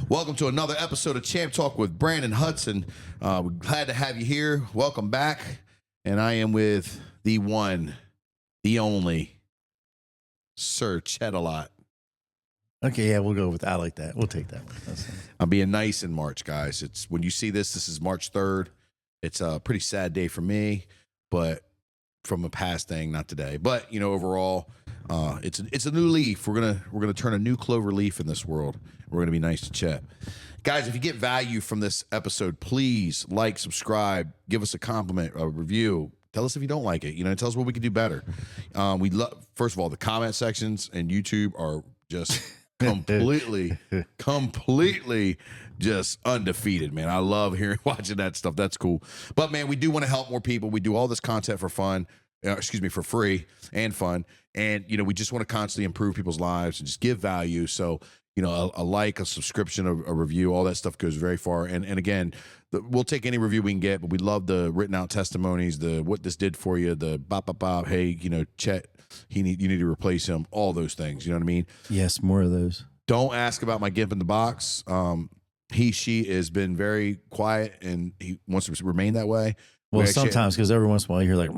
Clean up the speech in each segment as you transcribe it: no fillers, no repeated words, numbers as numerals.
Welcome to another episode of Champ Talk with Branden Hudson. We're glad to have you here. Welcome back. And I am with the one, the only, Sir Shoutout. Okay, yeah, we'll go with. I like that. We'll take that one. I'm being nice in March, guys. It's when you see this is March 3rd. It's a pretty sad day for me, but from a past thing, not today. But overall, it's a new leaf. We're gonna turn a new clover leaf in this world. We're gonna be nice to Chet. Guys, if you get value from this episode, please like, subscribe, give us a compliment, a review. Tell us if you don't like it. Tell us what we can do better. We love, first of all, the comment sections and YouTube are just completely just undefeated, man. I love watching that stuff. That's cool. But man, we do want to help more people. We do all this content for fun. For free and fun. And, we just want to constantly improve people's lives and just give value. So, a like, a subscription, a review, all that stuff goes very far. And again, we'll take any review we can get, but we love the written out testimonies, the what this did for you, the bop, hey, Chet, you need to replace him, all those things. You know what I mean? Yes, more of those. Don't ask about my gimp in the box. She has been very quiet and he wants to remain that way. Well, sometimes, because every once in a while you hear like,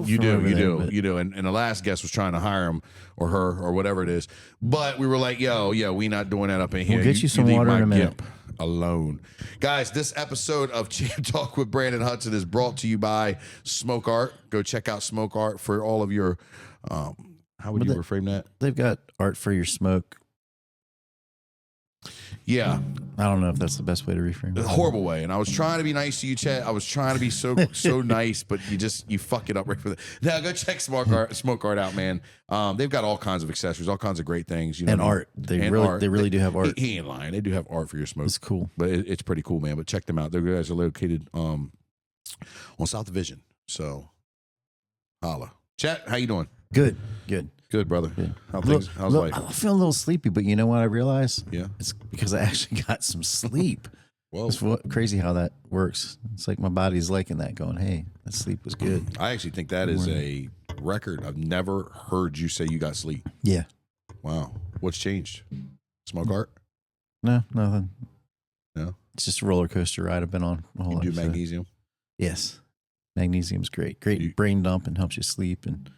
you do. And the last guest was trying to hire him or her or whatever it is. But we were like, we not doing that up in here. We'll get you some water in a minute. Alone. Guys, this episode of Champ Talk with Branden Hudson is brought to you by SmokeArt. Go check out SmokeArt for all of your, how would you reframe that? They've got art for your smoke. Yeah. I don't know if that's the best way to reframe it. A horrible way. And I was trying to be nice to you, Chet. I was trying to be so nice, but you fuck it up right for that. Now go check SmokeArt out, man. They've got all kinds of accessories, all kinds of great things. And art. They really do have art. He ain't lying. They do have art for your smoke. It's cool. But it's pretty cool, man. But check them out. Their guys are located on South Division. So holla. Chet, how you doing? Good. Good, brother. Good. How's life? I feel a little sleepy, but you know what I realized? Yeah. It's because I actually got some sleep. Whoa. It's crazy how that works. It's like my body's liking that, going, hey, that sleep was good. I actually think that is a record. I've never heard you say you got sleep. Yeah. Wow. What's changed? SmokeArt? No, nothing. No? It's just a roller coaster ride I've been on my whole life. You do magnesium? Yes. Magnesium's great. Great brain dump and helps you sleep. And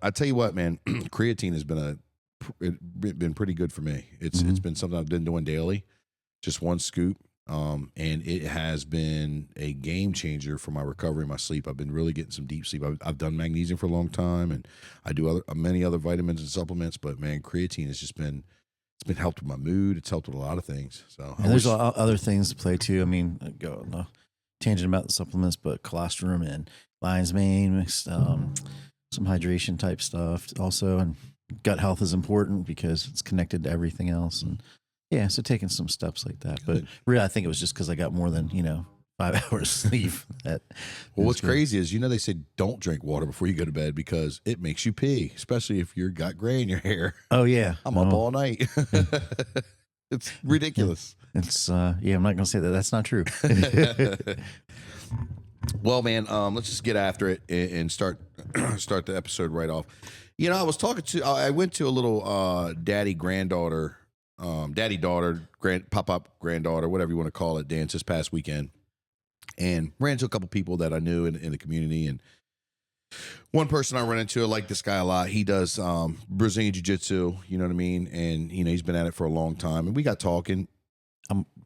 I tell you what, man, creatine has been pretty good for me. It's been something I've been doing daily, just one scoop. And it has been a game changer for my recovery, my sleep. I've been really getting some deep sleep. I've done magnesium for a long time, and I do many other vitamins and supplements. But man, creatine has just been helped with my mood. It's helped with a lot of things. So there's other things to play too. I mean, go on a tangent about the supplements, but colostrum and lion's mane mixed. Some hydration type stuff also, and gut health is important because it's connected to everything else. And yeah, so taking some steps like that. But really, I think it was just because I got more than 5 hours sleep. What's crazy is they say don't drink water before you go to bed because it makes you pee, especially if you've got gray in your hair. Oh yeah, I'm up all night. It's ridiculous. It's I'm not gonna say that. That's not true. Well, man, let's just get after it and start the episode right off. I went to a little daddy-daughter, pop-up granddaughter, whatever you want to call it, dance this past weekend, and ran into a couple people that I knew in the community. And one person I ran into, I like this guy a lot. He does Brazilian Jiu-Jitsu, you know what I mean? And, he's been at it for a long time. And we got talking.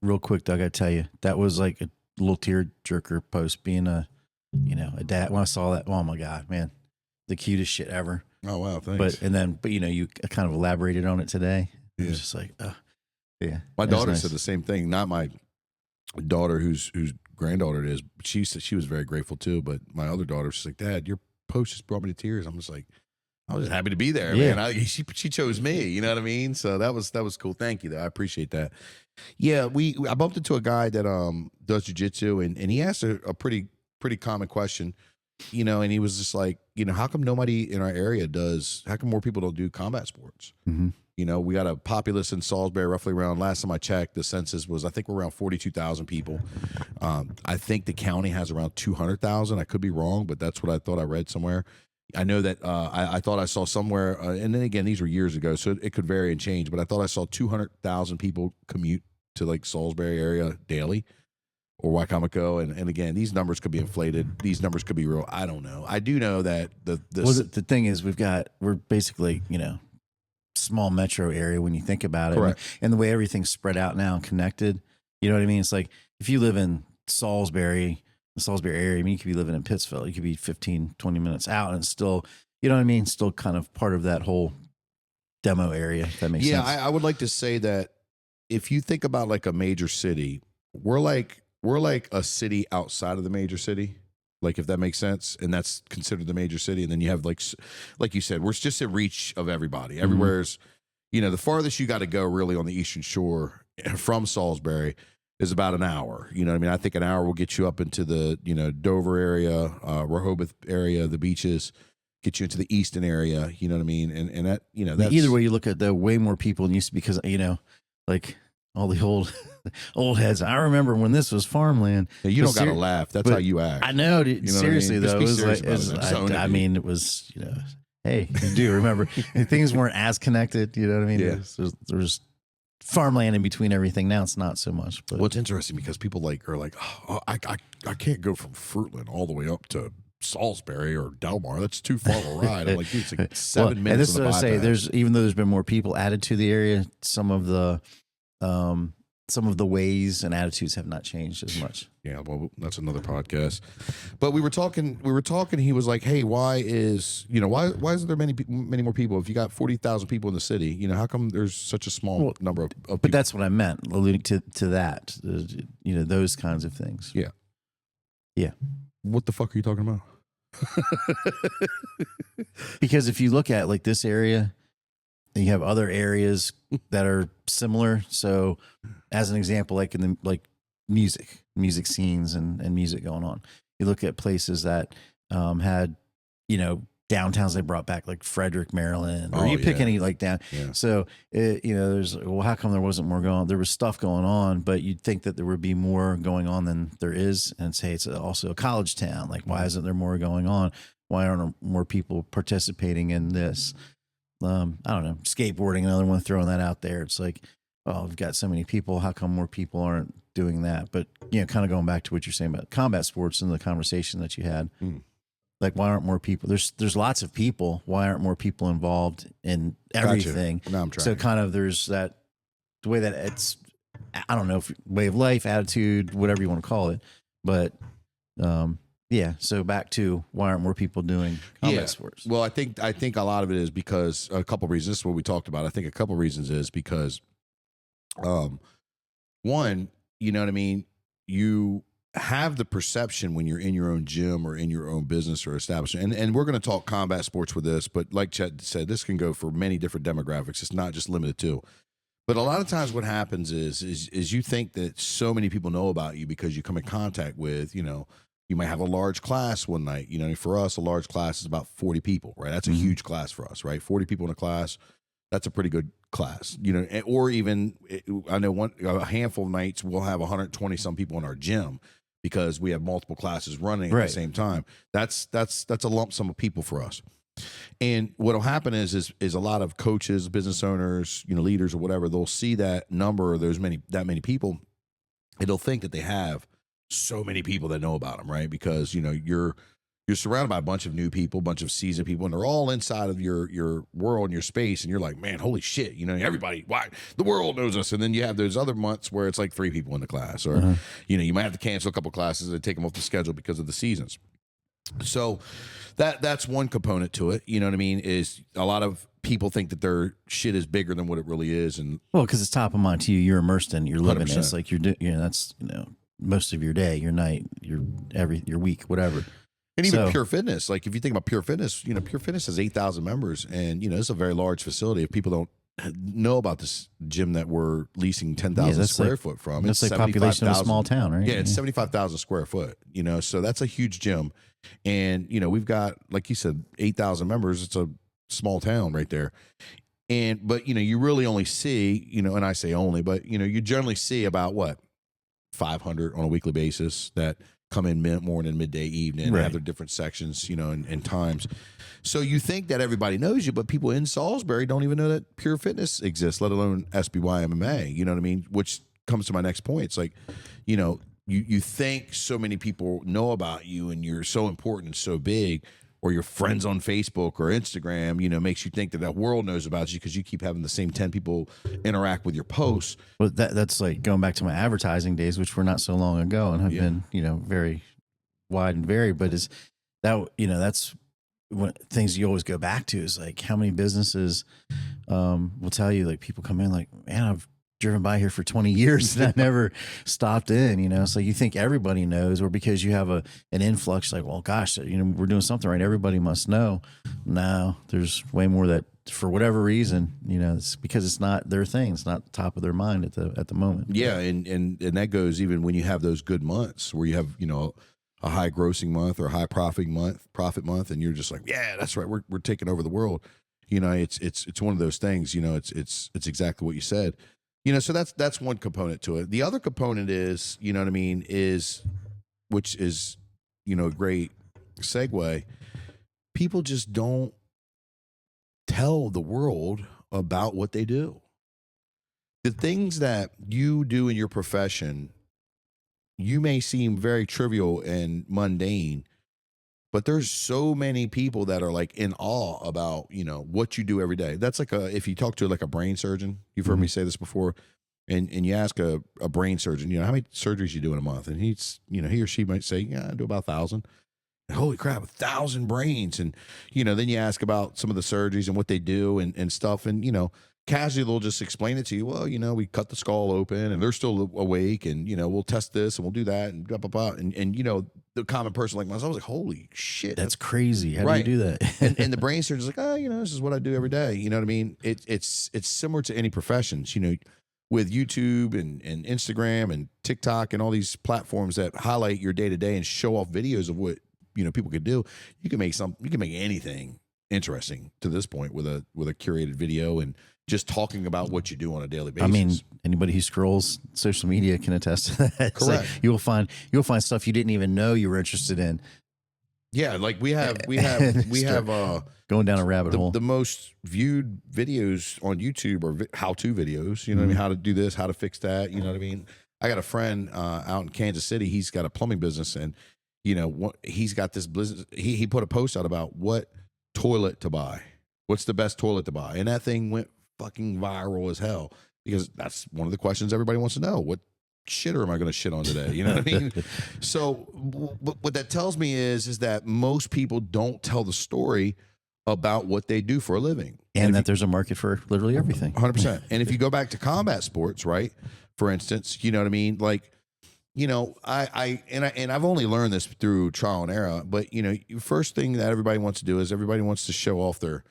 Real quick, Doug, I gotta tell you, that was like a little tear jerker post being a dad. When I saw that, oh my God, man, the cutest shit ever. Oh wow, thanks. But you kind of elaborated on it today. It was just like, yeah. My daughter said the same thing. Not my daughter, whose granddaughter it is. But she said she was very grateful too. But my other daughter, she's like, Dad, your post just brought me to tears. I'm just like, I was just happy to be there, man. She chose me. You know what I mean? So that was cool. Thank you, though. I appreciate that. Yeah, I bumped into a guy that does jiu-jitsu, and he asked a pretty common question, and he was just like, how come nobody in our area how come more people don't do combat sports? Mm-hmm. We got a populace in Salisbury roughly around, last time I checked, the census was, I think we're around 42,000 people. I think the county has around 200,000. I could be wrong, but that's what I thought I read somewhere. I know that I thought I saw somewhere, and then again, these were years ago, so it could vary and change. But I thought I saw 200,000 people commute to like Salisbury area daily or Wacomico, and again, these numbers could be inflated. These numbers could be real. I don't know. I do know that the thing is, we're basically small metro area when you think about it, Correct. and the way everything's spread out now and connected. You know what I mean? It's like if you live in Salisbury, the Salisbury area, I mean, you could be living in Pittsville. You could be 15, 20 minutes out, and it's still, you know what I mean? Still kind of part of that whole demo area. If that makes sense. Yeah, I would like to say that if you think about like a major city, we're like a city outside of the major city. Like if that makes sense, and that's considered the major city, and then you have like you said, we're just in reach of everybody. Everywhere's, the farthest you got to go really on the Eastern Shore from Salisbury is about an hour. You know what I mean? I think an hour will get you up into the Dover area, Rehoboth area, the beaches, get you into the Easton area. You know what I mean? And that that's, either way you look at, way more people than used to, because like all the old heads. I remember when this was farmland. Yeah, you don't got to laugh. That's how you act. I know, dude. You know seriously what I mean? though, Just be serious about it. I mean, it was hey, you do remember things weren't as connected. You know what I mean? Yeah. There was farmland in between everything. Now it's not so much. But what's interesting, because people are like, oh, I can't go from Fruitland all the way up to Salisbury or Delmar. That's too far of a ride. I'm like, dude, it's like 7 minutes. And this is on what the I say. bypass. Even though there's been more people added to the area, some of the ways and attitudes have not changed as much. Yeah, well, that's another podcast. But we were talking. He was like, "Hey, why isn't there many more people? If you got 40,000 people in the city, how come there's such a small number of people?" But that's what I meant, alluding to that. Those kinds of things. Yeah, yeah. What the fuck are you talking about? Because if you look at like this area, and you have other areas that are similar. So, as an example, like in the music scenes and music going on, you look at places that had downtowns they brought back, like Frederick, Maryland, or pick any like down. Yeah. So there's how come there wasn't more going on? There was stuff going on, but you'd think that there would be more going on than there is. And say it's also a college town. Like, why isn't there more going on? Why aren't more people participating in this? I don't know, skateboarding, another one, throwing that out there. It's like, well, we've got so many people. How come more people aren't doing that? But, kind of going back to what you're saying about combat sports and the conversation that you had, like, why aren't more people? There's lots of people. Why aren't more people involved in everything? Gotcha. Now I'm trying. So kind of there's the way that it's, I don't know, way of life, attitude, whatever you want to call it. But, yeah. So back to why aren't more people doing combat sports? Well, I think a lot of it is because a couple of reasons. This is what we talked about. I think a couple of reasons is because, one, you know what I mean? You have the perception when you're in your own gym or in your own business or establishment, and we're going to talk combat sports with this, but like Chet said, this can go for many different demographics. It's not just limited to. But a lot of times what happens is you think that so many people know about you because you come in contact with, you might have a large class one night. For us, a large class is about 40 people, right? That's a huge class for us, right? 40 people in a class, that's a pretty good class, or even, I know a handful of nights we'll have 120 some people in our gym because we have multiple classes running at the same time. That's a lump sum of people for us. And what'll happen is a lot of coaches, business owners, leaders or whatever, they'll see that number or that many people, and they'll think that they have so many people that know about them, right? Because you're surrounded by a bunch of new people, a bunch of seasoned people, and they're all inside of your world and your space, and you're like, man, holy shit, everybody, why the world knows us. And then you have those other months where it's like 3 people in the class, or you might have to cancel a couple classes and take them off the schedule because of the seasons. So that's one component to it. You know what I mean? Is a lot of people think that their shit is bigger than what it really is, and because it's top of mind to you. You're immersed in it. You're living 100%. it. It's like that's most of your day, your night, your week, whatever. And even Pure Fitness, like if you think about Pure Fitness, Pure Fitness has 8,000 members, and it's a very large facility. If people don't know about this gym that we're leasing 10,000 square foot from, it's like population of a small town, right? Yeah, it's 75,000 square foot. So that's a huge gym, and we've got, like you said, 8,000 members. It's a small town right there, but you really only see, and I say only, but you generally see about what 500 on a weekly basis that come in morning, midday, evening, Right. have their different sections, and times. So you think that everybody knows you, but people in Salisbury don't even know that Pure Fitness exists, let alone SBY MMA. You know what I mean? Which comes to my next point. It's like, you think so many people know about you and you're so important and so big, or your friends on Facebook or Instagram, makes you think that the world knows about you because you keep having the same 10 people interact with your posts. But that's like going back to my advertising days, which were not so long ago and have been, very wide and varied. But is that, that's one things you always go back to is like how many businesses will tell you, like, people come in like, man, I've driven by here for 20 years and I never stopped in, so you think everybody knows, or because you have an influx, like, well, gosh, we're doing something right, everybody must know. No, there's way more that for whatever reason, it's because it's not their thing. It's not top of their mind at the moment. Yeah. And that goes even when you have those good months where you have, a high grossing month or high profit month. And you're just like, yeah, that's right. We're taking over the world. It's one of those things, it's exactly what you said. So that's one component to it. The other component is, which is, a great segue. People just don't tell the world about what they do. The things that you do in your profession, you may seem very trivial and mundane, but there's so many people that are like in awe about, what you do every day. That's like if you talk to like a brain surgeon, you've heard me say this before, and you ask a brain surgeon, how many surgeries you do in a month? And he's, he or she might say, yeah, I do about 1,000. Holy crap, 1,000 brains. And, then you ask about some of the surgeries and what they do and stuff. And, casually they'll just explain it to you. Well, we cut the skull open and they're still awake, and, we'll test this and we'll do that and blah, blah, blah. And the common person like myself, I was like, holy shit. That's crazy. How right. do you do that? and the brain surgeon's like, oh, this is what I do every day. You know what I mean? It's similar to any professions, with YouTube and Instagram and TikTok and all these platforms that highlight your day to day and show off videos of what, people could do. You can make anything interesting to this point with a curated video and just talking about what you do on a daily basis. I mean, anybody who scrolls social media can attest to that. Correct. Like you'll find stuff you didn't even know you were interested in. Yeah, like we have going down a rabbit hole. The most viewed videos on YouTube are how-to videos. You know what I mean? How to do this, how to fix that. You know what I mean? I got a friend out in Kansas City. He's got a plumbing business, and he's got this business. He put a post out about what toilet to buy. What's the best toilet to buy? And that thing went fucking viral as hell, because that's one of the questions everybody wants to know. What shitter am I going to shit on today? You know what I mean? So what that tells me is that most people don't tell the story about what they do for a living. And that there's a market for literally everything. 100%. And if you go back to combat sports, right? For instance, you know what I mean? Like, I've only learned this through trial and error, but first thing that everybody wants to do is everybody wants to show off their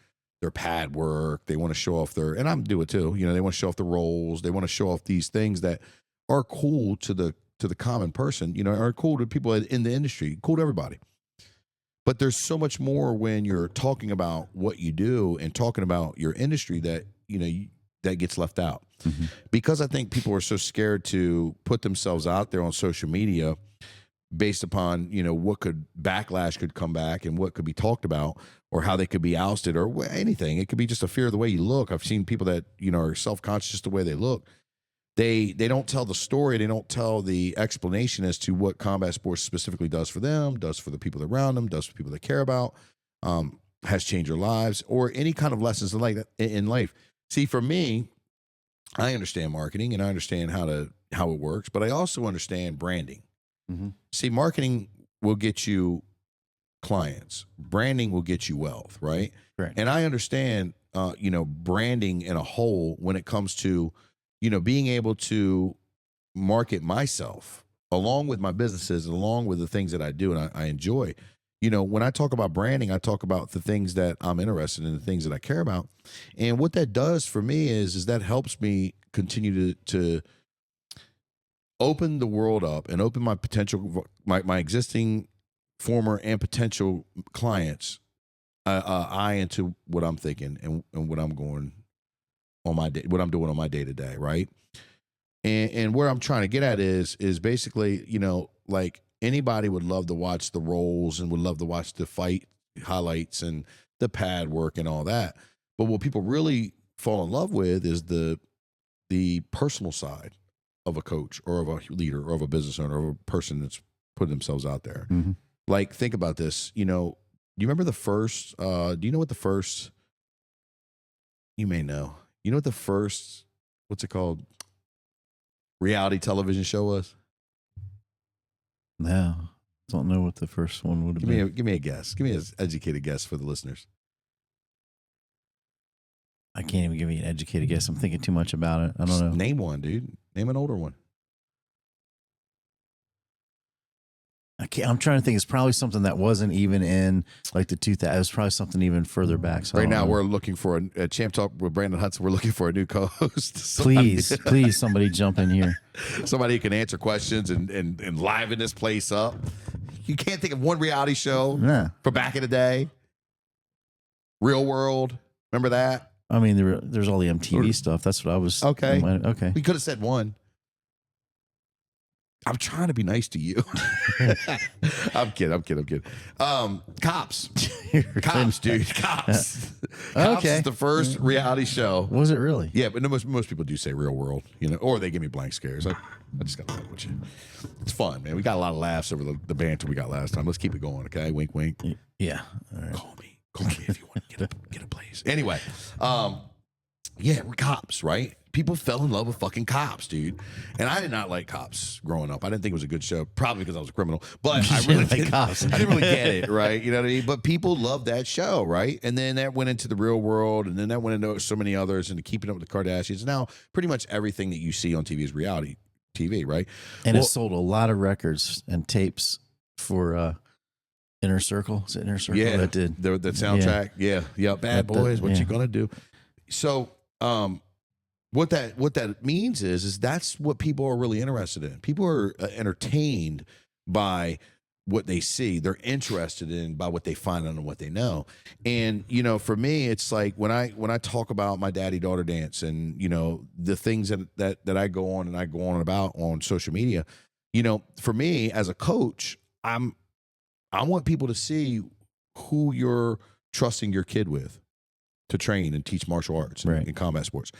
pad work. They want to show off and I'm do it too. They want to show off the rolls. They want to show off these things that are cool to the common person, are cool to people in the industry, cool to everybody. But there's so much more when you're talking about what you do and talking about your industry that, that gets left out. Mm-hmm. Because I think people are so scared to put themselves out there on social media based upon, what backlash could come back and what could be talked about, or how they could be ousted, or anything. It could be just a fear of the way you look. I've seen people that, are self-conscious just the way they look. They don't tell the story. They don't tell the explanation as to what combat sports specifically does for them, does for the people around them, does for people they care about, has changed their lives, or any kind of lessons like that in life. See, for me, I understand marketing and I understand how it works, but I also understand branding. Mm-hmm. See, marketing will get you clients. Branding will get you wealth, right? Right. And I understand, branding in a whole when it comes to, being able to market myself along with my businesses, along with the things that I do and I enjoy. When I talk about branding, I talk about the things that I'm interested in, the things that I care about. And what that does for me is that helps me continue to open the world up and open my potential, my existing, former, and potential clients eye into what I'm thinking and what I'm going on my day, what I'm doing on my day to day, right? And where I'm trying to get at is basically, like anybody would love to watch the rolls and would love to watch the fight highlights and the pad work and all that. But what people really fall in love with is the personal side of a coach or of a leader or of a business owner or of a person that's putting themselves out there. Mm-hmm. Like, think about this. You know, you remember the first, do you know what the first, you may know, you know what the first, what's it called? Reality television show was? No, don't know what the first one would have been. Give me a guess. Give me an educated guess for the listeners. I can't even give you an educated guess. I'm thinking too much about it. I don't know. Name one, dude. Name an older one. I'm trying to think. It's probably something that wasn't even in like the 2000s. It was probably something even further back. So right now, we're looking for a Champ Talk with Branden Hudson. We're looking for a new co-host. Please, somebody jump in here. Somebody who can answer questions and liven this place up. You can't think of one reality show for back in the day. Real World. Remember that? I mean, there's all the MTV stuff. That's what I was. Okay. Okay. We could have said one. I'm trying to be nice to you. I'm kidding. Cops. Cops, dude. Cops. Cops is the first reality show. Was it really? Yeah, but most people do say Real World, you know, or they give me blank scares. I just got to fuck with you. It's fun, man. We got a lot of laughs over the banter we got last time. Let's keep it going, okay? Wink, wink. Yeah. All right. Call me if you want to get a place. Anyway, yeah, we're cops, right? People fell in love with fucking Cops, dude. And I did not like Cops growing up. I didn't think it was a good show, probably because I was a criminal. But I really like Cops. I didn't really get it, right? You know what I mean? But people loved that show, right? And then that went into the Real World, and then that went into so many others, and Keeping Up with the Kardashians. Now, pretty much everything that you see on TV is reality TV, right? And it sold a lot of records and tapes for Inner Circle. Is it Inner Circle? Yeah, that did the soundtrack. Yeah. Bad Boys. What you gonna do? So, what that means is that's what people are really interested in. People are entertained by what they see. They're interested in by what they find out and what they know. And you know, for me, it's like when I talk about my daddy-daughter dance and you know the things that I go on about on social media. You know, for me as a coach, I want people to see who you're trusting your kid with to train and teach martial arts and combat sports.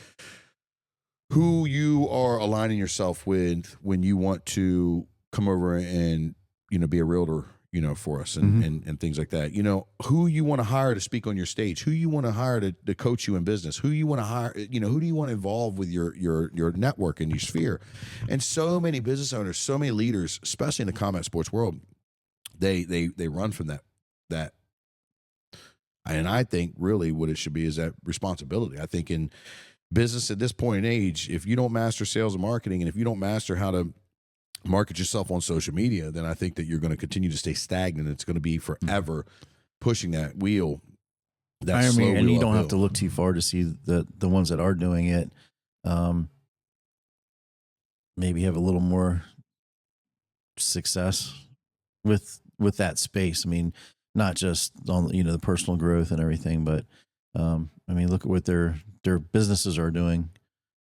Who you are aligning yourself with when you want to come over and, you know, be a realtor, you know, for us and things like that. You know, who you want to hire to speak on your stage, who you want to hire to coach you in business, who you want to hire, you know, who do you want to involve with your network and your sphere. And so many business owners, so many leaders, especially in the combat sports world, they run from that. And I think really what it should be is that responsibility. I think in business at this point in age, if you don't master sales and marketing, and if you don't master how to market yourself on social media, then I think that you're going to continue to stay stagnant. It's going to be forever pushing that wheel. And you don't have to look too far to see the ones that are doing it. Maybe have a little more success with that space. I mean, not just on, you know, the personal growth and everything, but I mean, look at what their businesses are doing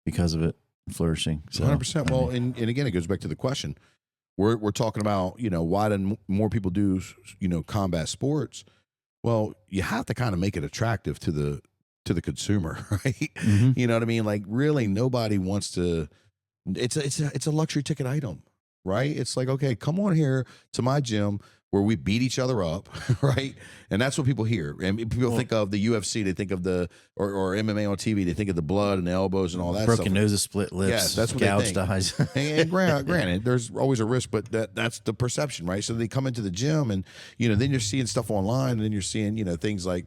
because of it flourishing. So, 100%. Well, and again, it goes back to the question. We're talking about, you know, why do more people do, you know, combat sports? Well, you have to kind of make it attractive to the consumer, right? You know what I mean? Like, really, nobody wants to. It's a luxury ticket item, right? It's like, okay, come on here to my gym where we beat each other up, right? And that's what people hear. And people think of the UFC, they think of the or MMA on TV, they think of the blood and the elbows and all that broken stuff. noses, split lips, yes, that's what gouged they think. eyes. and granted, there's always a risk, but that's the perception, right? So they come into the gym, and you know, then you're seeing stuff online, and then you're seeing, you know, things like,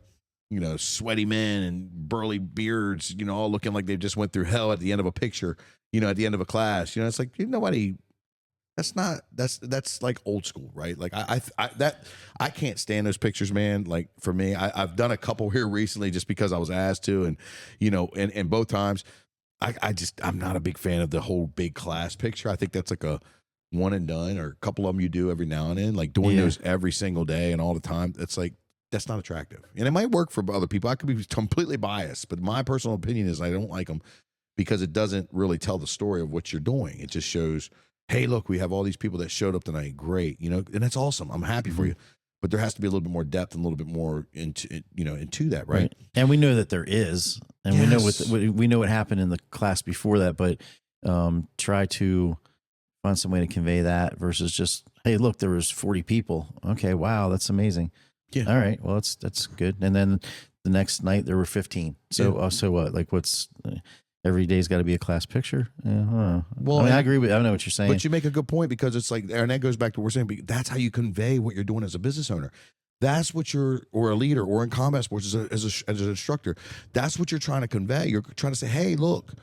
you know, sweaty men and burly beards, you know, all looking like they just went through hell at the end of a picture, you know, at the end of a class. You know, it's like nobody. That's like old school, right? Like I can't stand those pictures, man. Like for me, I've done a couple here recently just because I was asked to, and you know, and both times, I'm not a big fan of the whole big class picture. I think that's like a one and done, or a couple of them you do every now and then, like doing those every single day and all the time. It's like, that's not attractive, and it might work for other people. I could be completely biased, but my personal opinion is I don't like them because it doesn't really tell the story of what you're doing. It just shows hey, look, we have all these people that showed up tonight. Great. And that's awesome. I'm happy for you. But there has to be a little bit more depth and a little bit more into that, right? And we know that there is, and we know what happened in the class before that, but try to find some way to convey that versus just, hey, look, there was 40 people. Okay, wow, that's amazing. Yeah. All right, well, that's good. And then the next night there were 15. So so what? Like, what's every day's got to be a class picture? Yeah, well, I agree with. I know what you're saying, but you make a good point because it's like, and that goes back to what we're saying. That's how you convey what you're doing as a business owner. That's what or a leader, or in combat sports as an instructor. That's what you're trying to convey. You're trying to say, hey, look,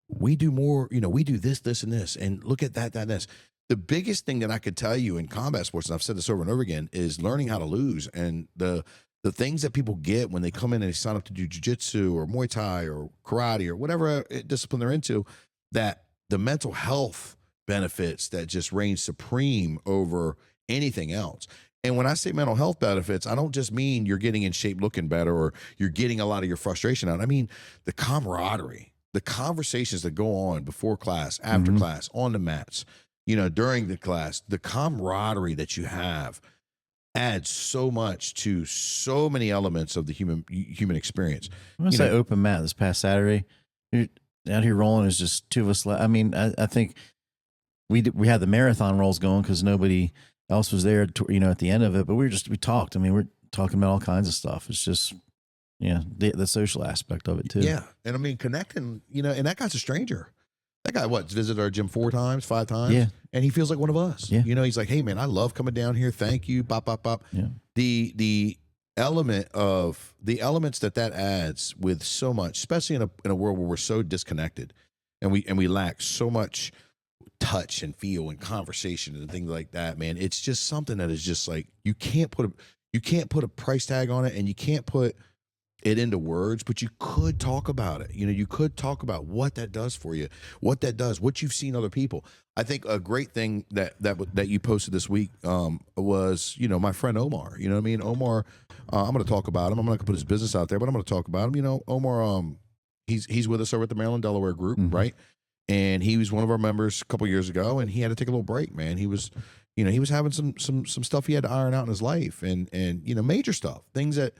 we do more. We do this, this, and this, and look at that, this. The biggest thing that I could tell you in combat sports, and I've said this over and over again, is learning how to lose. And the things that people get when they come in and they sign up to do jiu-jitsu or Muay Thai or karate or whatever discipline they're into, that the mental health benefits that just reign supreme over anything else. And when I say mental health benefits, I don't just mean you're getting in shape, looking better, or you're getting a lot of your frustration out. I mean the camaraderie, the conversations that go on before class, after class, on the mats, during the class, the camaraderie that you have adds so much to so many elements of the human experience. I want to say open mat this past Saturday. You're out here rolling is just two of us. I mean, I think we had the marathon rolls going because nobody else was there, at the end of it. But we talked. I mean, we're talking about all kinds of stuff. It's just, the social aspect of it too. Yeah, and I mean connecting. And that guy's a stranger. That guy, visited our gym 4 times, 5 times? Yeah. And he feels like one of us. Yeah. He's like, hey, man, I love coming down here. Thank you. Bop, bop, bop. Yeah. The elements that adds with so much, especially in a world where we're so disconnected and we lack so much touch and feel and conversation and things like that, man. It's just something that is just like, you can't put a price tag on it, and you can't put it into words, but you could talk about it. You could talk about what that does for you, what that does, what you've seen other people. I think a great thing that you posted this week was, my friend Omar. You know what I mean? Omar, I'm going to talk about him. I'm not going to put his business out there, but I'm going to talk about him. Omar, he's with us over at the Maryland Delaware group, right? And he was one of our members a couple years ago, and he had to take a little break, man. He was, he was having some stuff he had to iron out in his life, and major stuff, things that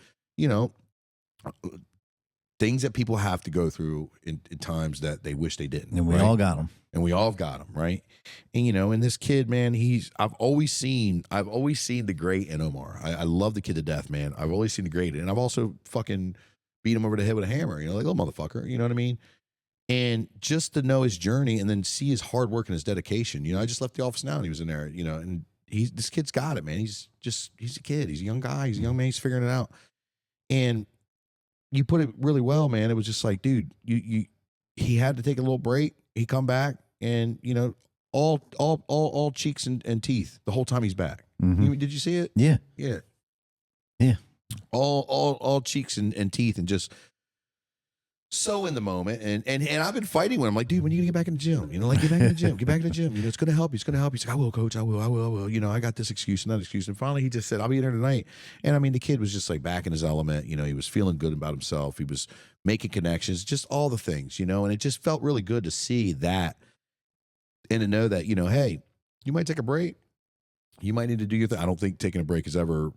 people have to go through in times that they wish they didn't. And we all got them. And we all have got them, right? And and this kid, man, I've always seen the great in Omar. I love the kid to death, man. I've always seen the great, and I've also fucking beat him over the head with a hammer. Like, oh, motherfucker, you know what I mean? And just to know his journey and then see his hard work and his dedication. I just left the office now, and he was in there. And this kid's got it, man. He's a kid. He's a young guy. He's a young man. He's figuring it out. And you put it really well, man. It was just like, dude, he had to take a little break. He come back, and all cheeks and teeth the whole time he's back. Did you see it? Yeah. All cheeks and teeth, and just so in the moment. And I've been fighting with him, like, dude, when are you gonna get back in the gym? Get back in the gym. Get back in the gym. It's gonna help you. It's gonna help you. He's like, I will, coach. I will. I got this excuse and that excuse. And finally he just said, I'll be there tonight. And I mean, the kid was just like back in his element. He was feeling good about himself. He was making connections, just all the things, and it just felt really good to see that and to know that, hey, you might take a break. You might need to do your thing. I don't think taking a break is ever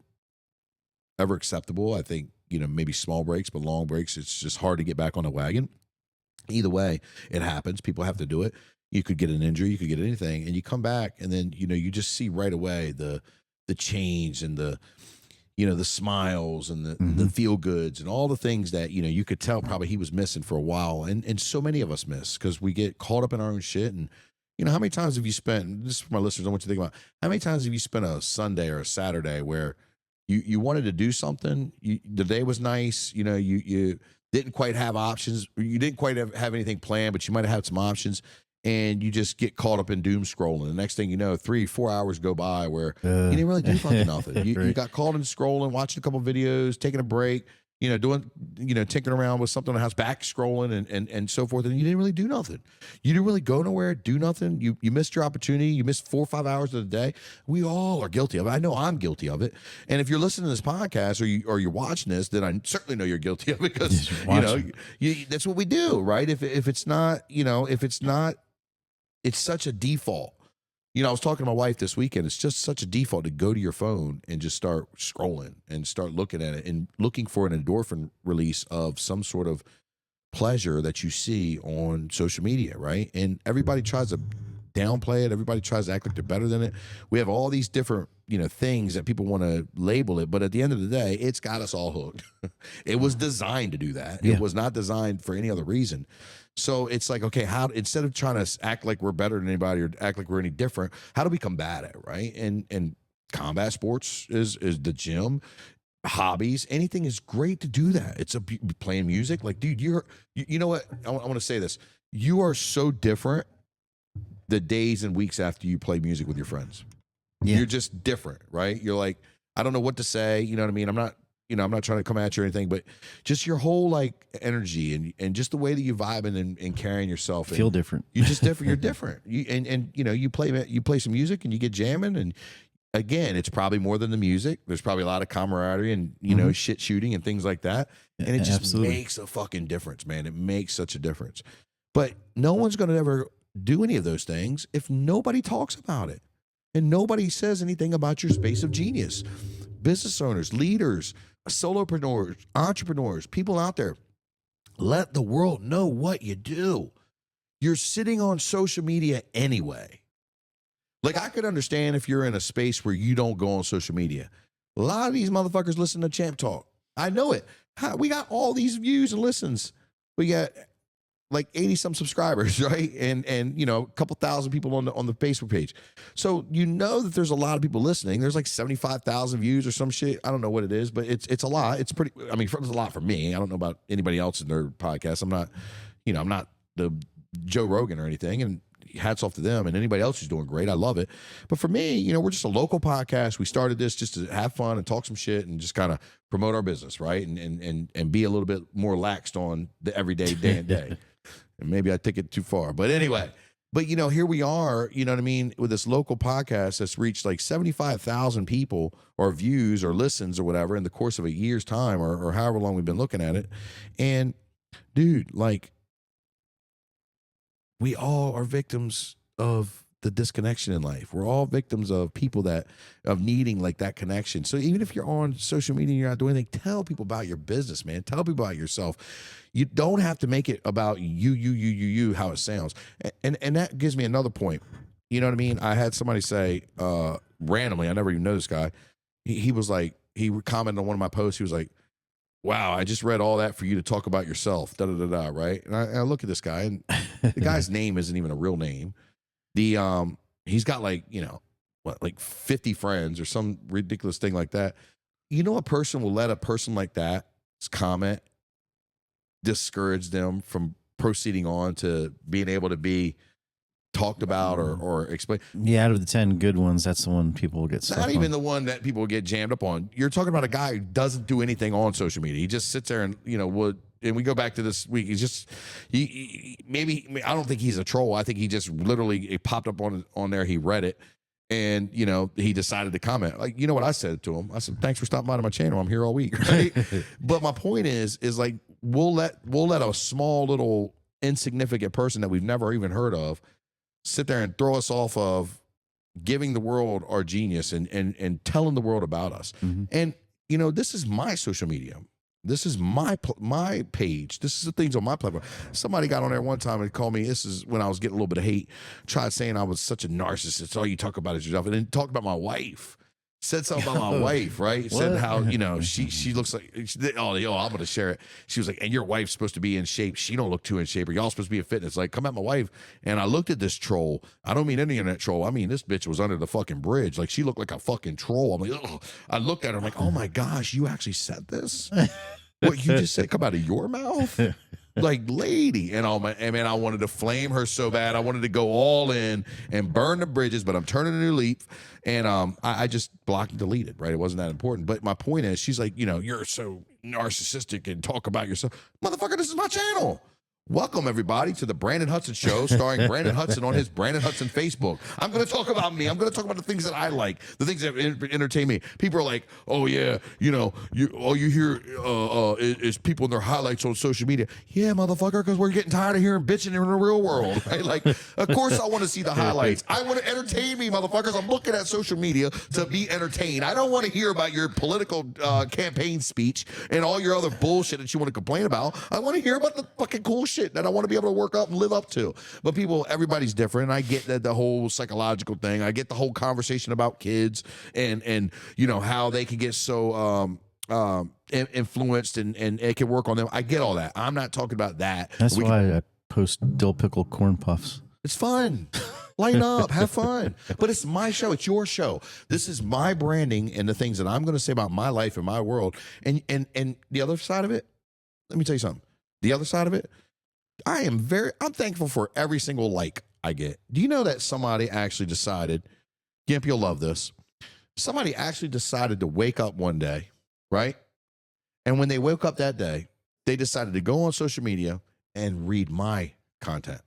acceptable. I think, maybe small breaks, but long breaks, it's just hard to get back on the wagon. Either way, it happens. People have to do it. You could get an injury, you could get anything, and you come back, and then, you just see right away the change and the smiles and the feel goods and all the things that, you could tell probably he was missing for a while. And so many of us miss because we get caught up in our own shit. And, how many times have you spent, this is for my listeners, I want you to think about, how many times have you spent a Sunday or a Saturday where you wanted to do something, the day was nice, you didn't quite have options, or you didn't quite have anything planned, but you might have had some options, and you just get caught up in doom scrolling. The next thing you know, 3-4 hours go by where you didn't really do fucking nothing. You got caught in scrolling, watching a couple videos, taking a break, doing, tinkering around with something in the house, back scrolling and so forth. And you didn't really do nothing. You didn't really go nowhere, do nothing. You missed your opportunity. You missed 4 or 5 hours of the day. We all are guilty of it. I know I'm guilty of it. And if you're listening to this podcast or you're watching this, then I certainly know you're guilty of it because, that's what we do, right? If it's not, it's such a default I was talking to my wife this weekend. It's just such a default to go to your phone and just start scrolling and start looking at it and looking for an endorphin release of some sort of pleasure that you see on social media, right? And everybody tries to downplay it. Everybody tries to act like they're better than it. We have all these different, things that people want to label it, but at the end of the day, it's got us all hooked. It was designed to do that. Yeah. It was not designed for any other reason. So it's like, okay, how instead of trying to act like we're better than anybody or act like we're any different, how do we combat it, right? And combat sports is the gym. Hobbies, anything is great to do that. It's playing music. Like, dude, you know what? I want to say this. You are so different the days and weeks after you play music with your friends. Yeah. You're just different, right? You're like, I don't know what to say. You know what I mean? I'm not trying to come at you or anything, but just your whole like energy and just the way that you vibing and carrying yourself. Feel different. You're just different. You're different. You play some music and you get jamming, and again, it's probably more than the music. There's probably a lot of camaraderie and shit shooting and things like that. And it just makes a fucking difference, man. It makes such a difference. But no one's going to ever do any of those things if nobody talks about it and nobody says anything about your space of genius. Business owners, leaders, solopreneurs, entrepreneurs, people out there, let the world know what you do. You're sitting on social media anyway. Like, I could understand if you're in a space where you don't go on social media. A lot of these motherfuckers listen to Champ Talk. I know it. We got all these views and listens. We got like 80 some subscribers, right? And a couple thousand people on the Facebook page. So that there's a lot of people listening. There's like 75,000 views or some shit. I don't know what it is, but it's a lot. It's pretty. I mean, it's a lot for me. I don't know about anybody else in their podcast. I'm not the Joe Rogan or anything. And hats off to them and anybody else who's doing great. I love it. But for me, we're just a local podcast. We started this just to have fun and talk some shit and just kind of promote our business, right? And be a little bit more laxed on the everyday day and day. And maybe I take it too far. But anyway, here we are, you know what I mean, with this local podcast that's reached like 75,000 people or views or listens or whatever in the course of a year's time or however long we've been looking at it. And dude, like, we all are victims of the disconnection in life. We're all victims of people of needing like that connection. So even if you're on social media and you're not doing anything, tell people about your business, man. Tell people about yourself. You don't have to make it about you, how it sounds. And that gives me another point. You know what I mean? I had somebody say, randomly, I never even know this guy. He was like, he commented on one of my posts. He was like, wow, I just read all that for you to talk about yourself, right? And I look at this guy, and the guy's name isn't even a real name. He's got like, like 50 friends or some ridiculous thing like that. A person will let a person like that comment discourage them from proceeding on to being able to be talked about or explained. Yeah, out of the 10 good ones, that's the one people will get stuck Not even on. the one that people get jammed up on. You're talking about a guy who doesn't do anything on social media. He just sits there and, and we go back to this week. He's just, maybe, I don't think he's a troll. I think he just literally, it popped up on there. He read it and, he decided to comment. Like, you know what I said to him? I said, thanks for stopping by to my channel. I'm here all week. Right. But my point is like, we'll let a small little insignificant person that we've never even heard of sit there and throw us off of giving the world our genius and telling the world about us. Mm-hmm. And, this is my social media. This is my page. This is the things on my platform. Somebody got on there one time and called me. This is when I was getting a little bit of hate. Tried saying I was such a narcissist. All you talk about is yourself. And then talked about my wife. Said something about my wife, right? Said how, she looks like, I'm going to share it. She was like, and your wife's supposed to be in shape. She don't look too in shape. Or y'all supposed to be in fitness. Like, come at my wife. And I looked at this troll. I don't mean any internet troll. I mean, this bitch was under the fucking bridge. Like, she looked like a fucking troll. I'm like, ugh. I looked at her. I'm like, oh my gosh, you actually said this? What you just said come out of your mouth? Like, lady. And I wanted to flame her so bad. I wanted to go all in and burn the bridges, but I'm turning a new leaf. And I just blocked and deleted, right? It wasn't that important. But my point is, she's like, you're so narcissistic and talk about yourself. Motherfucker, this is my channel. Welcome, everybody, to the Branden Hudson Show, starring Branden Hudson on his Branden Hudson Facebook. I'm going to talk about me. I'm going to talk about the things that I like, the things that entertain me. People are like, oh, yeah, you know, all you hear is people in their highlights on social media. Yeah, motherfucker, because we're getting tired of hearing bitching in the real world, right? Like, of course I want to see the highlights. I want to entertain me, motherfuckers. I'm looking at social media to be entertained. I don't want to hear about your political campaign speech and all your other bullshit that you want to complain about. I want to hear about the fucking cool shit that I want to be able to work up and live up to. But people, everybody's different. I get that the whole psychological thing. I get the whole conversation about kids and you know how they can get so influenced and it can work on them. I get all that. I'm not talking about that. That's why I post dill pickle corn puffs. It's fun. Lighten up, have fun. But it's my show. It's your show. This is my branding and the things that I'm going to say about my life and my world. And the other side of it, let me tell you something. The other side of it, I'm thankful for every single like I get. Do you know that somebody actually decided, Gimp, you'll love this. Somebody actually decided to wake up one day, right? And when they woke up that day, they decided to go on social media and read my content.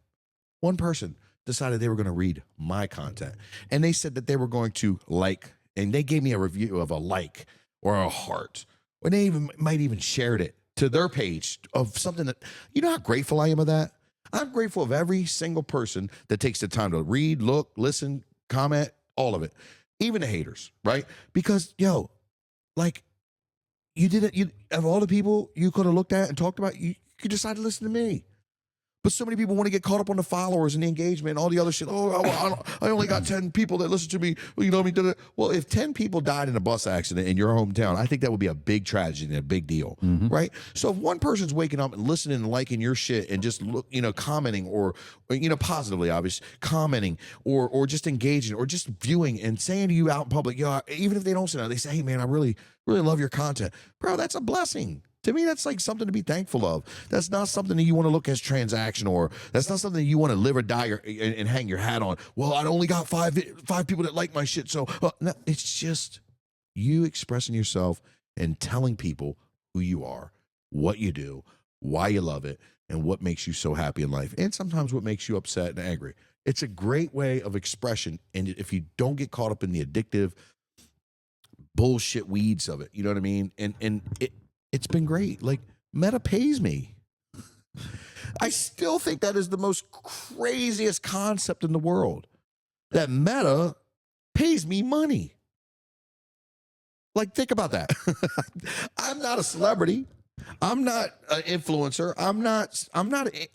One person decided they were going to read my content. And they said that they were going to like, and they gave me a review of a like or a heart. Or they might even shared it to their page of something that, you know how grateful I am of that? I'm grateful of every single person that takes the time to read, look, listen, comment, all of it. Even the haters, right? Because, yo, like, you did it. You, of all the people you could have looked at and talked about, you decided to listen to me. But so many people want to get caught up on the followers and the engagement and all the other shit. Oh, I only got 10 people that listen to me. You know what I mean? Well, if 10 people died in a bus accident in your hometown, I think that would be a big tragedy and a big deal, right? So if one person's waking up and listening and liking your shit and just look, you know, commenting or you know, positively, obviously, commenting or just engaging or just viewing and saying to you out in public, yo, even if they don't say that, they say, hey, man, I really, really love your content. Bro, that's a blessing. To me, that's like something to be thankful of. That's not something that you want to look as transactional, or that's not something you want to live or die and hang your hat on. Well, I only got five people that like my shit. So no, it's just you expressing yourself and telling people who you are, what you do, why you love it, and what makes you so happy in life. And sometimes what makes you upset and angry. It's a great way of expression. And if you don't get caught up in the addictive bullshit weeds of it, you know what I mean? And it's been great. Like, Meta pays me. I still think that is the most craziest concept in the world. That Meta pays me money. Like, think about that. I'm not a celebrity. I'm not an influencer.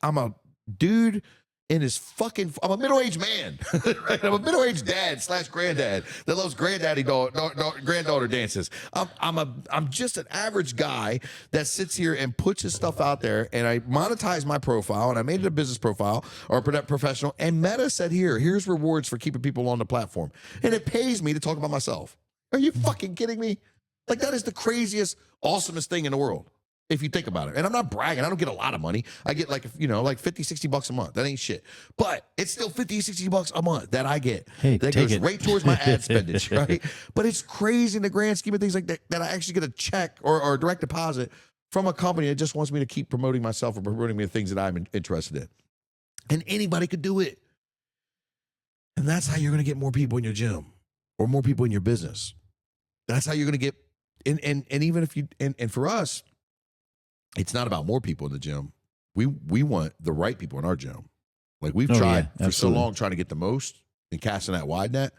I'm a dude in his fucking, I'm a middle-aged man, right? I'm a middle-aged dad / granddad that loves granddaughter dances. I'm just an average guy that sits here and puts his stuff out there, and I monetize my profile, and I made it a business profile or a professional, and Meta said, here's rewards for keeping people on the platform. And it pays me to talk about myself. Are you fucking kidding me? Like, that is the craziest, awesomest thing in the world, if you think about it. And I'm not bragging. I don't get a lot of money. I get like, you know, like 50, 60 bucks a month. That ain't shit. But it's still 50, 60 bucks a month that I get. Hey, that goes right towards my ad spendage, right? But it's crazy in the grand scheme of things like that I actually get a check or a direct deposit from a company that just wants me to keep promoting myself or promoting me the things that I'm interested in. And anybody could do it. And that's how you're going to get more people in your gym or more people in your business. That's how you're going to get, and even if you, and for us, it's not about more people in the gym. We want the right people in our gym. Like, we've tried for so long trying to get the most and casting that wide net.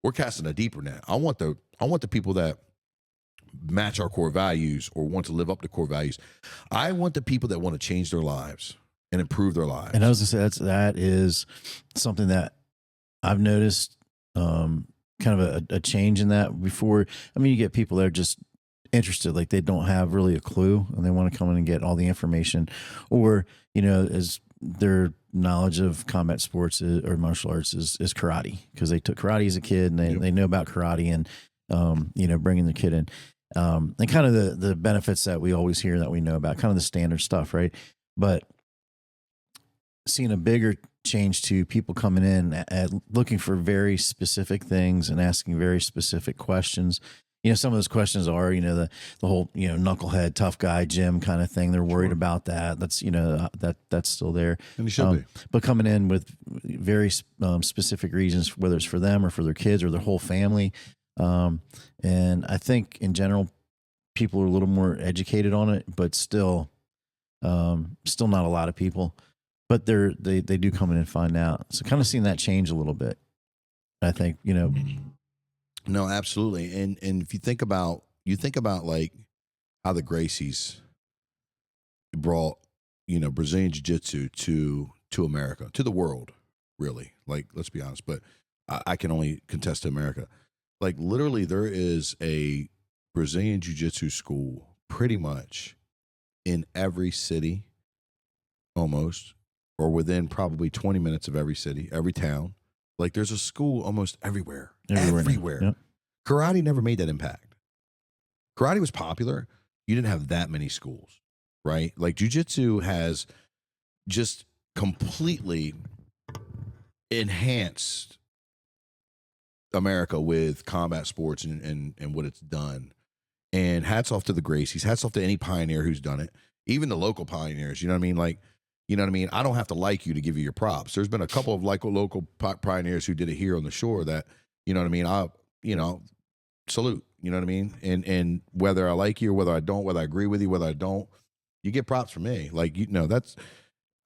We're casting a deeper net. I want the people that match our core values or want to live up to core values. I want the people that want to change their lives and improve their lives. And I was going to say, that is something that I've noticed, kind of a change in that before. I mean, you get people that are just interested, like they don't have really a clue and they want to come in and get all the information, or, you know, as their knowledge of combat sports or martial arts is karate, because they took karate as a kid and they know about karate and, you know, bringing the kid in, and kind of the benefits that we always hear that we know about, kind of the standard stuff. Right. But seeing a bigger change to people coming in at looking for very specific things and asking very specific questions. some of those questions are, the whole, knucklehead, tough guy, gym kind of thing. They're worried about that. That's, that's still there. And you should be. But coming in with very specific reasons, whether it's for them or for their kids or their whole family. And I think in general, people are a little more educated on it, but still not a lot of people. But they do come in and find out. So kind of seeing that change a little bit. I think, No, absolutely. And if you think about like how the Gracies brought, Brazilian Jiu-Jitsu to America, to the world, really. Like, let's be honest, but I can only contest to America. Like, literally, there is a Brazilian Jiu-Jitsu school pretty much in every city, almost, or within probably 20 minutes of every city, every town. Like, there's a school almost everywhere. Everywhere. Yep. Karate never made that impact. Karate was popular. You didn't have that many schools, right? Like, jiu-jitsu has just completely enhanced America with combat sports and what it's done. And hats off to the Gracies. Hats off to any pioneer who's done it. Even the local pioneers, you know what I mean? Like, you know what I mean? I don't have to like you to give you your props. There's been a couple of local pioneers who did it here on the shore that, you know what I mean? Salute, you know what I mean? And whether I like you or whether I don't, whether I agree with you, whether I don't, you get props from me. Like, that's,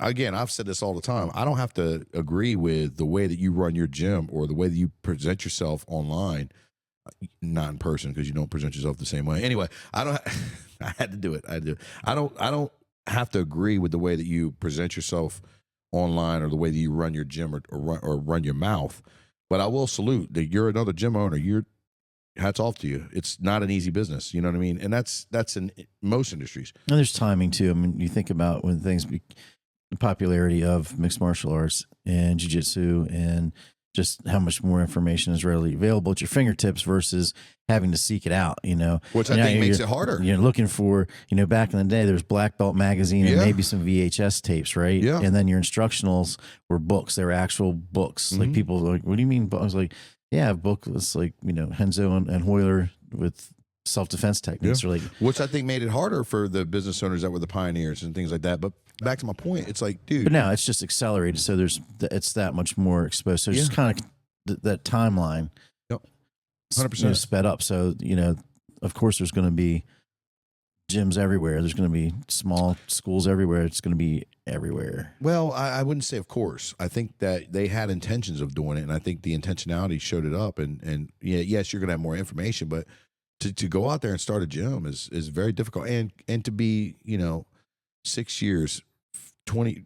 again, I've said this all the time. I don't have to agree with the way that you run your gym or the way that you present yourself online, not in person, because you don't present yourself the same way. Anyway, I had to do it. I don't have to agree with the way that you present yourself online or the way that you run your gym or run your mouth. But I will salute that you're another gym owner. Hats off to you. It's not an easy business. You know what I mean? And that's in most industries. And there's timing too. I mean, you think about when the popularity of mixed martial arts and jiu-jitsu and just how much more information is readily available at your fingertips versus having to seek it out, Which I think makes it harder. You're looking for, back in the day, there's Black Belt magazine and maybe some VHS tapes, right? Yeah. And then your instructionals were books. They were actual books. Mm-hmm. Like people were like, what do you mean? I was like, yeah, a book was like, Henzo and Hoyler with self-defense techniques. Yeah. Or like, which I think made it harder for the business owners that were the pioneers and things like that. But back to my point, it's like, dude. But now it's just accelerated. So it's that much more exposed. So it's just kind of that timeline. Yep. 100%. Sped up. So, of course there's going to be gyms everywhere. There's going to be small schools everywhere. It's going to be everywhere. Well, I wouldn't say of course. I think that they had intentions of doing it, and I think the intentionality showed it up. And yes, you're going to have more information, but to go out there and start a gym is very difficult. And to be, 6 years, 20.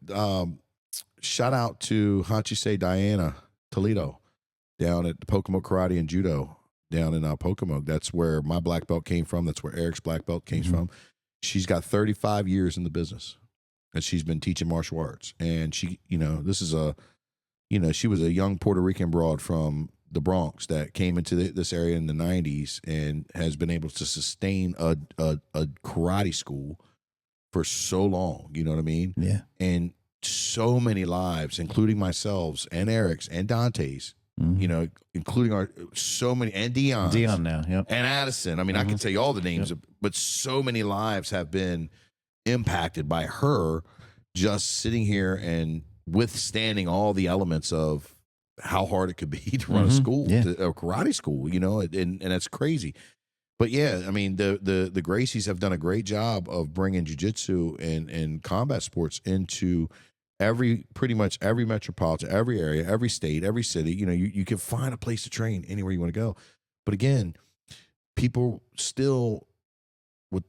Shout out to Hachisei Diana Toledo down at Pocomoke Karate and Judo down in Pocomoke. That's where my black belt came from. That's where Eric's black belt came from. She's got 35 years in the business, and she's been teaching martial arts. And she, this is she was a young Puerto Rican broad from the Bronx that came into this area in the 90s and has been able to sustain a karate school for so long. You know what I mean? Yeah. And so many lives, including myself and Eric's and Dante's, including so many, and Dion's. Dion now, yep. And Addison. I mean, I can tell you all the names, but so many lives have been impacted by her just sitting here and withstanding all the elements of how hard it could be to run a school, a karate school, and that's crazy. But yeah, I mean, the Gracies have done a great job of bringing jiu-jitsu and combat sports into pretty much every metropolitan, every area, every state, every city. You can find a place to train anywhere you want to go. But again, people still,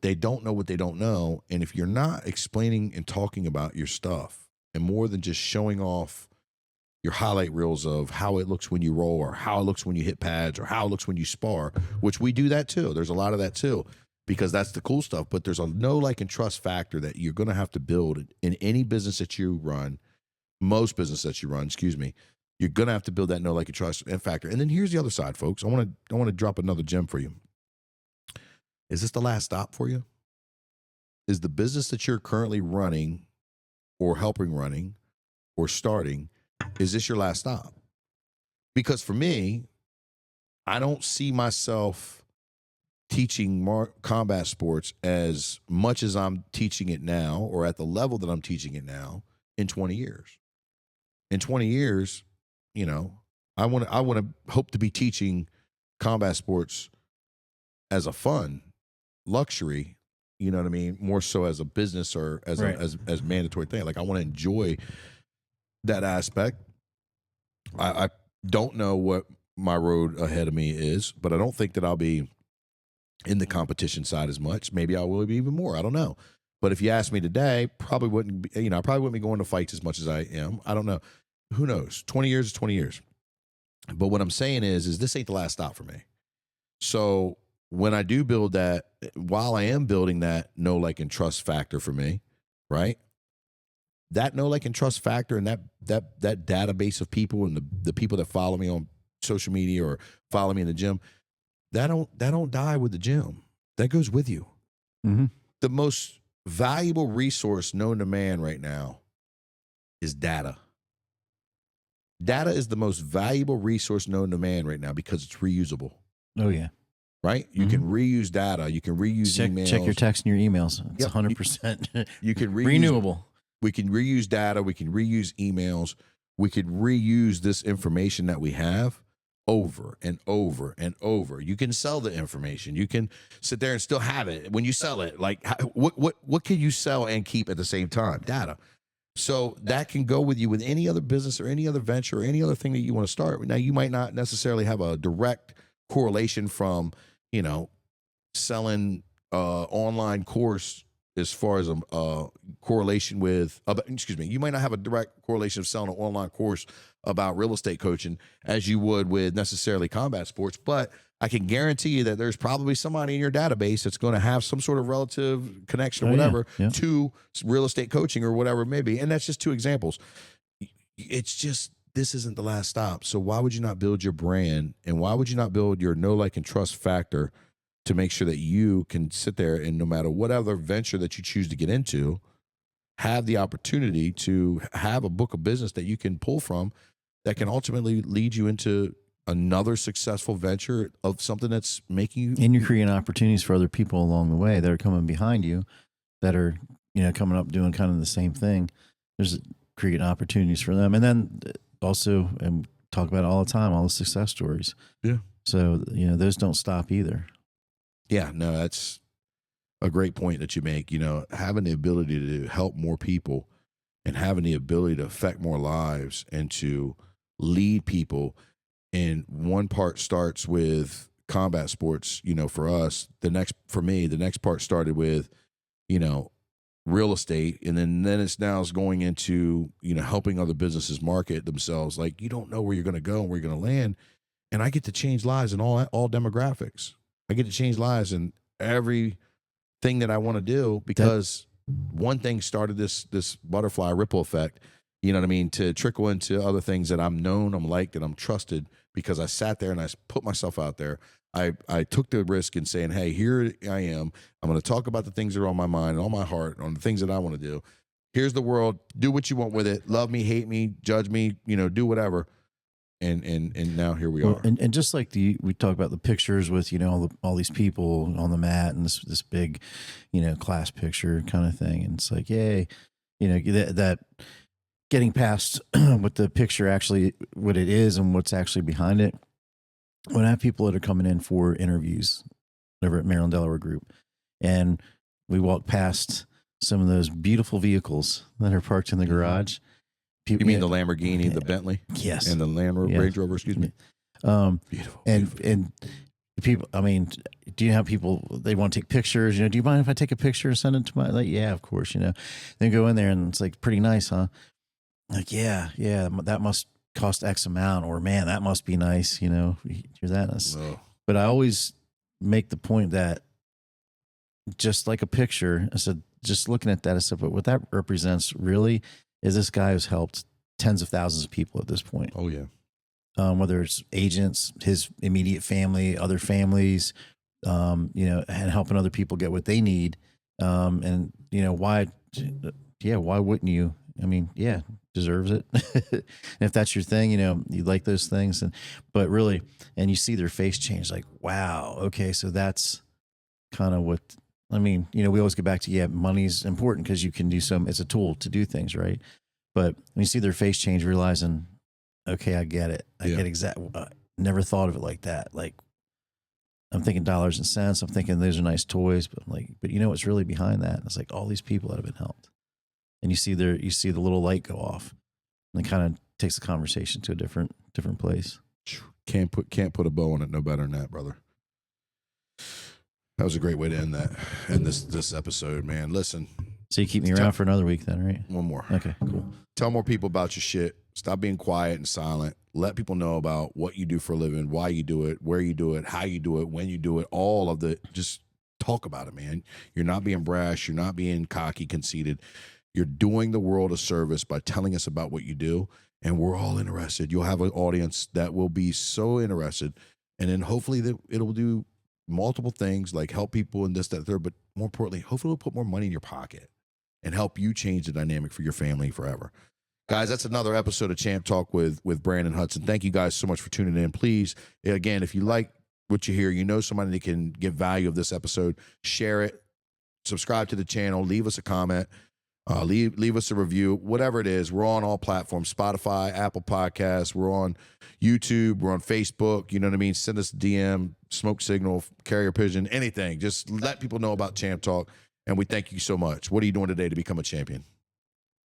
they don't know. And if you're not explaining and talking about your stuff and more than just showing off your highlight reels of how it looks when you roll or how it looks when you hit pads or how it looks when you spar, which we do that too. There's a lot of that too, because that's the cool stuff. But there's a know, like, and trust factor that you're going to have to build in any business that you run, most business that you run, excuse me. You're going to have to build that know, like, and trust and factor. And then here's the other side, folks. I want to drop another gem for you. Is this the last stop for you? Is the business that you're currently running or helping running or starting, is this your last stop? Because for me, I don't see myself teaching combat sports as much as I'm teaching it now, or at the level that I'm teaching it now, in 20 years. In 20 years, you know, I want to hope to be teaching combat sports as a fun luxury, you know what I mean, more so as a business or as Right. as mandatory thing. Like I want to enjoy that aspect. I don't know what my road ahead of me is, but I don't think that I'll be in the competition side as much. Maybe I will be even more. I don't know. But if you ask me today, probably wouldn't be, I probably wouldn't be going to fights as much as I am. I don't know. Who knows? 20 years is 20 years. But what I'm saying is this ain't the last stop for me. So when I do build that, while I am building that know, like, and trust factor for me, right? That know, like, and trust factor and that database of people and the people that follow me on social media or follow me in the gym, that don't die with the gym. That goes with you. Mm-hmm. The most valuable resource known to man right now is data. Data is the most valuable resource known to man right now because it's reusable. Oh yeah. Right? You can reuse data. You can reuse emails. Check your text and your emails. It's Yep. 100% You can reuse, renewable. We can reuse data. We can reuse emails. We could reuse this information that we have over and over and over. You can sell the information. You can sit there and still have it when you sell it. Like what can you sell and keep at the same time? Data. So that can go with you with any other business or any other venture or any other thing that you want to start. Now, you might not necessarily have a direct correlation from, selling online course as far as a correlation with, you might not have a direct correlation of selling an online course about real estate coaching as you would with necessarily combat sports, but I can guarantee you that there's probably somebody in your database that's going to have some sort of relative connection or whatever to real estate coaching or whatever it may be. And that's just two examples. It's just, this isn't the last stop. So why would you not build your brand, and why would you not build your know, like, and trust factor to make sure that you can sit there and no matter what other venture that you choose to get into, have the opportunity to have a book of business that you can pull from that can ultimately lead you into another successful venture of something that's making you. And you're creating opportunities for other people along the way that are coming behind you that are, coming up doing kind of the same thing. There's creating opportunities for them. And then also, and talk about it all the time, all the success stories. Yeah. So, those don't stop either. Yeah, no, that's a great point that you make. Having the ability to help more people and having the ability to affect more lives and to lead people. And one part starts with combat sports, for us. The next part started with, real estate. And then it's now going into, helping other businesses market themselves. Like, you don't know where you're going to go and where you're going to land. And I get to change lives in all demographics. I get to change lives in everything that I want to do because one thing started this butterfly ripple effect, you know what I mean, to trickle into other things that I'm known, I'm liked, and I'm trusted because I sat there and I put myself out there. I took the risk in saying, hey, here I am. I'm going to talk about the things that are on my mind and on my heart, on the things that I want to do. Here's the world. Do what you want with it. Love me, hate me, judge me, do whatever. And now here we are. And just like we talk about the pictures with, all these people on the mat and this big, class picture kind of thing. And it's like, yay, that getting past what the picture actually, what it is and what's actually behind it. When I have people that are coming in for interviews over at Maryland Delaware Group, and we walk past some of those beautiful vehicles that are parked in the garage. You mean the Lamborghini, the Bentley? Yes. And the Range Rover, excuse me. Beautiful. And people, do you have people, they want to take pictures? Do you mind if I take a picture and send it to my, like, yeah, of course, Then go in there and it's like, pretty nice, huh? Like, yeah, that must cost X amount, or man, that must be nice, you're that nice. Oh. But I always make the point that just like a picture, I said, just looking at that, I said, but what that represents really is this guy who's helped tens of thousands of people at this point. Oh, yeah. Whether it's agents, his immediate family, other families, and helping other people get what they need. And why wouldn't you? Deserves it. And if that's your thing, you like those things. But really, and you see their face change, like, wow, okay, so that's kind of what, I mean, you know, we always get back to, yeah, money's important because you can do it's a tool to do things, right? But when you see their face change, realizing, okay, I get it. I get exactly, never thought of it like that. Like, I'm thinking dollars and cents. I'm thinking those are nice toys, but I'm like, but you know what's really behind that? It's like all these people that have been helped. And you see the little light go off, and it kind of takes the conversation to a different place. Can't put a bow on it no better than that, brother. That was a great way to end this episode, man. Listen. So you keep me around for another week then, right? One more. Okay, cool. Tell more people about your shit. Stop being quiet and silent. Let people know about what you do for a living, why you do it, where you do it, how you do it, when you do it, all of the, just talk about it, man. You're not being brash. You're not being cocky, conceited. You're doing the world a service by telling us about what you do, and we're all interested. You'll have an audience that will be so interested, and then hopefully it'll do multiple things like help people and this, that, third, but more importantly, hopefully it'll put more money in your pocket and help you change the dynamic for your family forever. Guys, that's another episode of Champ Talk with Branden Hudson. Thank you guys so much for tuning in. Please, again, if you like what you hear, you know somebody that can get value of this episode, share it, subscribe to the channel, leave us a comment, leave us a review, whatever it is. We're on all platforms, Spotify, Apple Podcasts. We're on YouTube. We're on Facebook. You know what I mean? Send us a DM, smoke signal, carrier pigeon, anything. Just let people know about Champ Talk, and we thank you so much. What are you doing today to become a champion?